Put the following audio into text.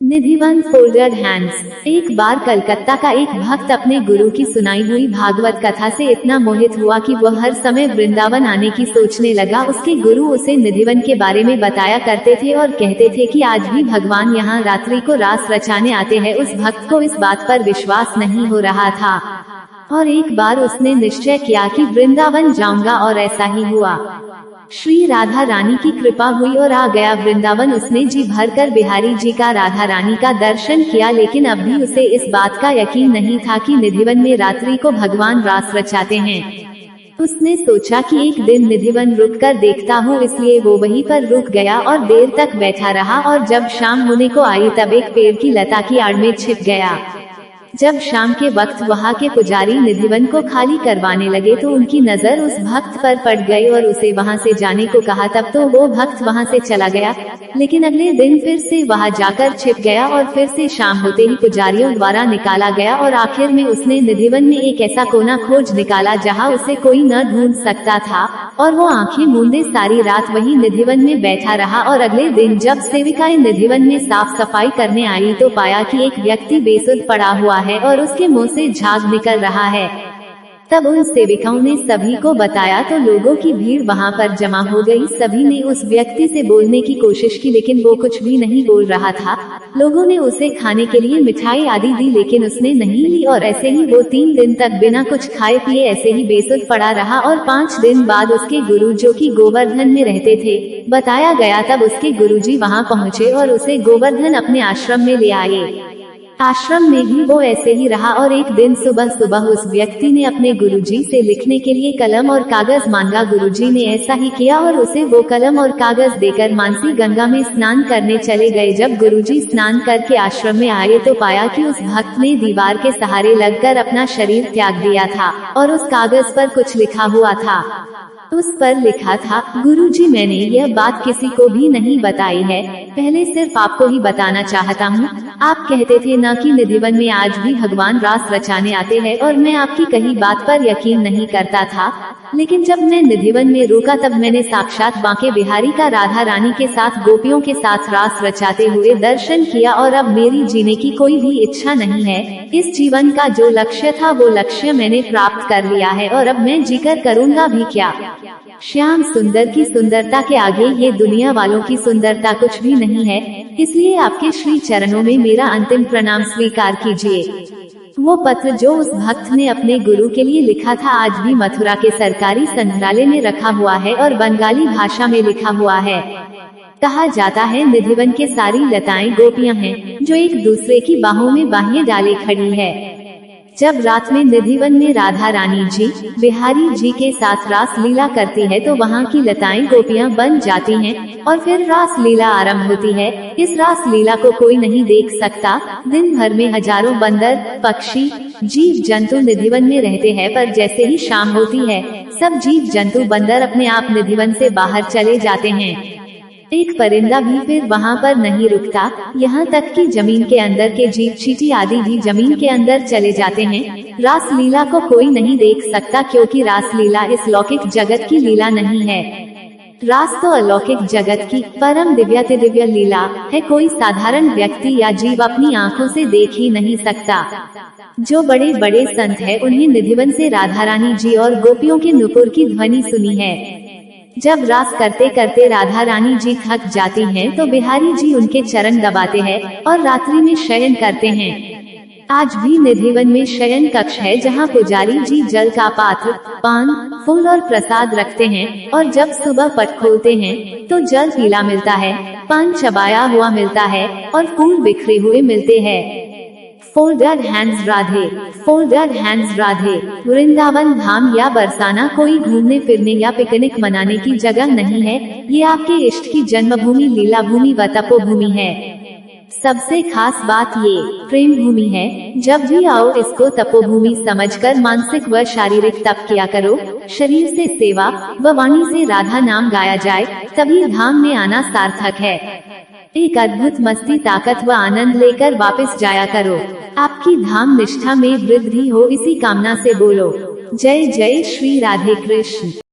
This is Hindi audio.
Nidhivan folded hands. एक बार कलकत्ता का एक भक्त अपने गुरु की सुनाई हुई भागवत कथा से इतना मोहित हुआ कि वह हर समय वृंदावन आने की सोचने लगा। उसके गुरु उसे निधिवन के बारे में बताया करते थे और कहते थे कि आज भी भगवान यहाँ रात्रि को रास रचाने आते हैं। उस भक्त को इस बात पर विश्वास नहीं हो रहा था और एक बार उसने निश्चय किया कि वृंदावन जाऊंगा और ऐसा ही हुआ। श्री राधा रानी की कृपा हुई और आ गया वृंदावन। उसने जी भरकर बिहारी जी का राधा रानी का दर्शन किया, लेकिन अब भी उसे इस बात का यकीन नहीं था कि निधिवन में रात्रि को भगवान रास रचाते हैं। उसने सोचा कि एक दिन निधिवन रुक कर देखता हूँ, इसलिए वो वहीं पर रुक गया और देर तक बैठा रहा और जब शाम होने को आई तब एक पेड़ की लता की आड़ में छिप गया। जब शाम के वक्त वहाँ के पुजारी निधिवन को खाली करवाने लगे तो उनकी नजर उस भक्त पर पड़ गई और उसे वहाँ से जाने को कहा। तब तो वो भक्त वहाँ से चला गया, लेकिन अगले दिन फिर से वहाँ जाकर छिप गया और फिर से शाम होते ही पुजारियों द्वारा निकाला गया और आखिर में उसने निधिवन में एक ऐसा कोना खोज निकाला जहाँ उसे कोई न ढूंढ सकता था और वो आंखें मूंदे सारी रात वही निधिवन में बैठा रहा। और अगले दिन जब सेविकाएं निधिवन में साफ सफाई करने आई तो पाया कि एक व्यक्ति बेसुध पड़ा हुआ है और उसके मुंह से झाग निकल रहा है। तब उन सेविकाओं ने सभी को बताया तो लोगों की भीड़ वहां पर जमा हो गई। सभी ने उस व्यक्ति से बोलने की कोशिश की, लेकिन वो कुछ भी नहीं बोल रहा था। लोगों ने उसे खाने के लिए मिठाई आदि दी, लेकिन उसने नहीं ली और ऐसे ही वो 3 दिन तक बिना कुछ खाए पिए ऐसे ही बेसुध पड़ा रहा। और 5 दिन बाद उसके गुरु, जो कि गोवर्धन में रहते थे, बताया गया, तब उसके गुरुजी वहां पहुंचे और उसे गोवर्धन अपने आश्रम में ले आए। आश्रम में भी वो ऐसे ही रहा और एक दिन सुबह सुबह उस व्यक्ति ने अपने गुरुजी से लिखने के लिए कलम और कागज मांगा। गुरुजी ने ऐसा ही किया और उसे वो कलम और कागज देकर मानसी गंगा में स्नान करने चले गए। जब गुरुजी स्नान करके आश्रम में आए तो पाया कि उस भक्त ने दीवार के सहारे लगकर अपना शरीर त्याग दिया था और उस कागज पर कुछ लिखा हुआ था। उस पर लिखा था, गुरुजी, मैंने यह बात किसी को भी नहीं बताई है, पहले सिर्फ आपको ही बताना चाहता हूँ। आप कहते थे ना कि निधिवन में आज भी भगवान रास रचाने आते हैं और मैं आपकी कही बात पर यकीन नहीं करता था, लेकिन जब मैं निधिवन में रुका तब मैंने साक्षात बांके बिहारी का राधा रानी के साथ गोपियों के साथ रास रचाते हुए दर्शन किया और अब मेरी जीने की कोई भी इच्छा नहीं है। इस जीवन का जो लक्ष्य था वो लक्ष्य मैंने प्राप्त कर लिया है और अब मैं जीकर करूँगा भी क्या। श्याम सुंदर की सुंदरता के आगे ये दुनिया वालों की सुंदरता कुछ भी नहीं है, इसलिए आपके श्री चरणों में मेरा अंतिम प्रणाम स्वीकार कीजिए। वो पत्र जो उस भक्त ने अपने गुरु के लिए लिखा था आज भी मथुरा के सरकारी संग्रहालय में रखा हुआ है और बंगाली भाषा में लिखा हुआ है। कहा जाता है निधिवन के सारी लताएं गोपियां हैं जो एक दूसरे की बाहों में बाहें डाले खड़ी है। जब रात में निधिवन में राधा रानी जी बिहारी जी के साथ रास लीला करती है तो वहाँ की लताएं गोपियां बन जाती हैं और फिर रास लीला आरंभ होती है। इस रास लीला को कोई नहीं देख सकता। दिन भर में हजारों बंदर, पक्षी, जीव जंतु निधिवन में रहते हैं, पर जैसे ही शाम होती है सब जीव जंतु बंदर अपने आप निधिवन से बाहर चले जाते हैं। एक परिंदा भी फिर वहाँ पर नहीं रुकता, यहाँ तक कि जमीन के अंदर के जीव, चींटी आदि भी जमीन के अंदर चले जाते हैं। रास लीला को कोई नहीं देख सकता क्योंकि रास लीला इस लौकिक जगत की लीला नहीं है। रास तो अलौकिक जगत की परम दिव्य लीला है। कोई साधारण व्यक्ति या जीव अपनी आँखों से देख ही नहीं सकता। जो बड़े बड़े संत हैं उन्हें निधिवन से राधा रानी जी और गोपियों के नुपुर की ध्वनि सुनी है। जब रास करते करते राधा रानी जी थक जाती हैं तो बिहारी जी उनके चरण दबाते हैं और रात्रि में शयन करते हैं। आज भी निधिवन में शयन कक्ष है जहां पुजारी जी जल का पात्र, पान, फूल और प्रसाद रखते हैं और जब सुबह पट खोलते हैं तो जल पीला मिलता है, पान चबाया हुआ मिलता है और फूल बिखरे हुए मिलते हैं। Folded hands Radhe, folded hands Radhe. Vrindavan Dham या बरसाना कोई घूमने फिरने या पिकनिक मनाने की जगह नहीं है, ये आपके इष्ट की जन्मभूमि, लीला भूमि व तपोभूमि है। सबसे खास बात ये प्रेम भूमि है। जब भी आओ इसको तपोभूमि समझकर मानसिक व शारीरिक तप किया करो। शरीर से सेवा व वाणी से राधा नाम गाया जाए, तभी धाम में आना सार्थक है। एक अद्भुत मस्ती, ताकत व आनंद लेकर वापस जाया करो। आपकी धाम निष्ठा में वृद्धि हो, इसी कामना से बोलो जय जय श्री राधे कृष्ण।